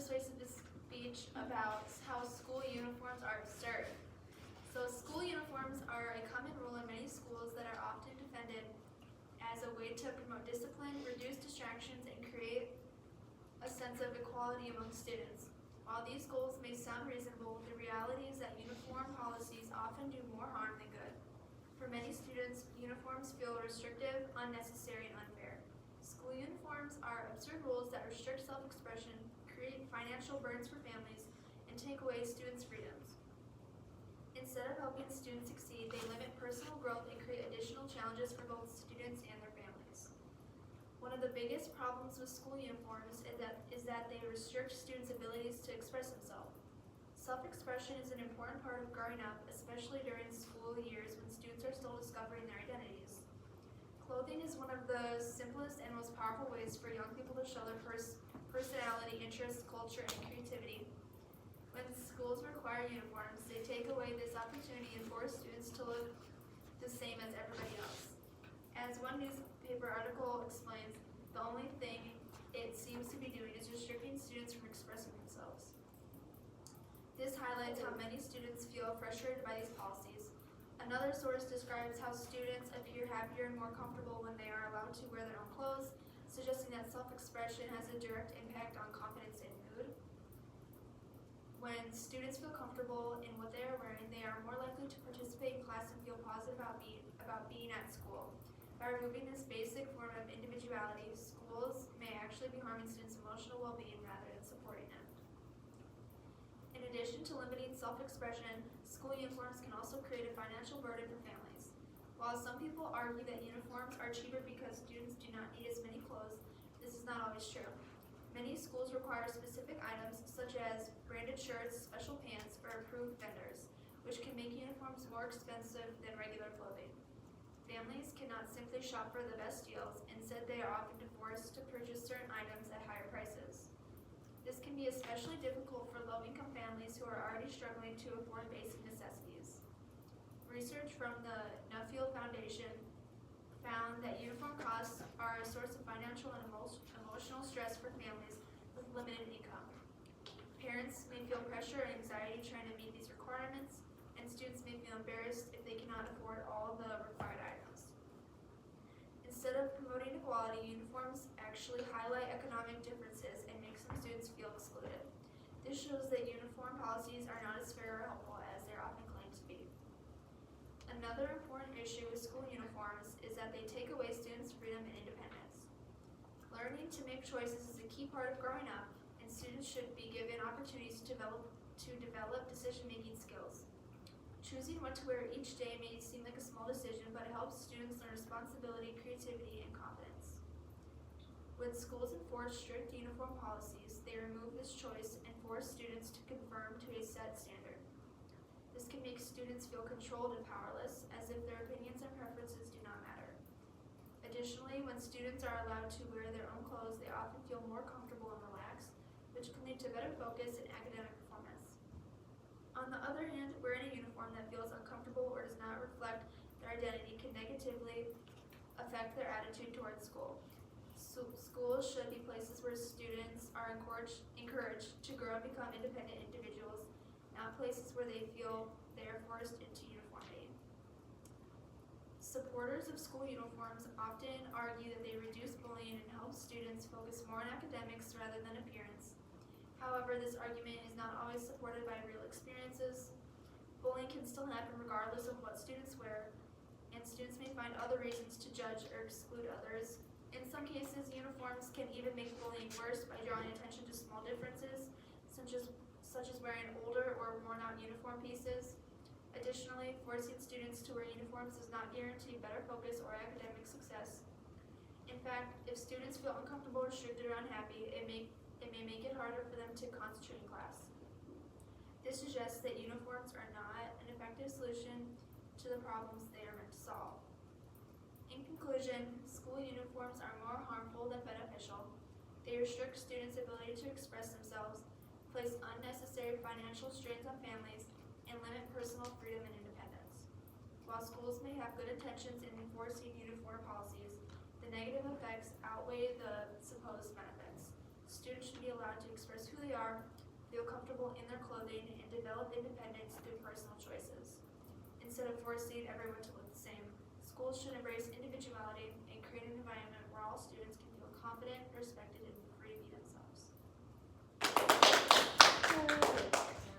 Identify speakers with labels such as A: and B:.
A: Persuasive speech about how school uniforms are absurd. So school uniforms are a common rule in many schools that are often defended as a way to promote discipline, reduce distractions, and create a sense of equality among students. While these goals may sound reasonable, the reality is that uniform policies often do more harm than good. For many students, uniforms feel restrictive, unnecessary, and unfair. School uniforms are absurd rules that restrict self-expression, create financial burdens for families, and take away students' freedoms. Instead of helping students succeed, they limit personal growth and create additional challenges for both students and their families. One of the biggest problems with school uniforms is that they restrict students' abilities to express themselves. Self-expression is an important part of growing up, especially during school years when students are still discovering their identities. Clothing is one of the simplest and most powerful ways for young people to show their personality, interests, culture, and creativity. When schools require uniforms, they take away this opportunity and force students to look the same as everybody else. As one newspaper article explains, the only thing it seems to be doing is restricting students from expressing themselves. This highlights how many students feel frustrated by these policies. Another source describes how students appear happier and more comfortable when they are allowed to wear their own clothes, suggesting that self-expression has a direct impact on confidence and mood. When students feel comfortable in what they are wearing, they are more likely to participate in class and feel positive about being at school. By removing this basic form of individuality, schools may actually be harming students' emotional well-being rather than supporting it. In addition to limiting self-expression, school uniforms can also create a financial burden for families. While some people argue that uniforms are cheaper because students do not need as many clothes, this is not always true. Many schools require specific items such as branded shirts, special pants, or approved vendors, which can make uniforms more expensive than regular clothing. Families cannot simply shop for the best deals, instead they are often forced to purchase certain items at higher prices. This can be especially difficult for low-income families who are already struggling to afford basic necessities. Research from the Nuffield Foundation found that uniform costs are a source of financial and emotional stress for families with limited income. Parents may feel pressure and anxiety trying to meet these requirements, and students may feel embarrassed if they cannot afford all the required items. Instead of promoting equality, uniforms actually highlight economic differences and make some students feel excluded. This shows that uniform policies are not as fair or helpful as they're often claimed to be. Another important issue with school uniforms is that they take away students' freedom and independence. Learning to make choices is a key part of growing up, and students should be given opportunities to develop decision-making skills. Choosing what to wear each day may seem like a small decision, but it helps students learn responsibility, creativity, and confidence. When schools enforce strict uniform policies, they remove this choice and force students to conform to a set standard. This can make students feel controlled and powerless, as if their opinions and preferences do not matter. Additionally, when students are allowed to wear their own clothes, they often feel more comfortable and relaxed, which can lead to better focus and academic performance. On the other hand, wearing a uniform that feels uncomfortable or does not reflect their identity can negatively affect their attitude towards school. Schools should be places where students are encouraged to grow and become independent individuals, not places where they feel they are forced into uniformity. Supporters of school uniforms often argue that they reduce bullying and help students focus more on academics rather than appearance. However, this argument is not always supported by real experiences. Bullying can still happen regardless of what students wear, and students may find other reasons to judge or exclude others. In some cases, uniforms can even make bullying worse by drawing attention to small differences, such as wearing older or worn-out uniform pieces. Additionally, forcing students to wear uniforms does not guarantee better focus or academic success. In fact, if students feel uncomfortable, restricted, or unhappy, it may make it harder for them to concentrate in class. This suggests that uniforms are not an effective solution to the problems they are meant to solve. In conclusion, school uniforms are more harmful than beneficial. They restrict students' ability to express themselves, place unnecessary financial strains on families, and limit personal freedom and independence. While schools may have good intentions in enforcing uniform policies, the negative effects outweigh the supposed benefits. Students should be allowed to express who they truly are, feel comfortable in their clothing, and develop independence through personal choices. Instead of forcing everyone to look the same, schools should embrace individuality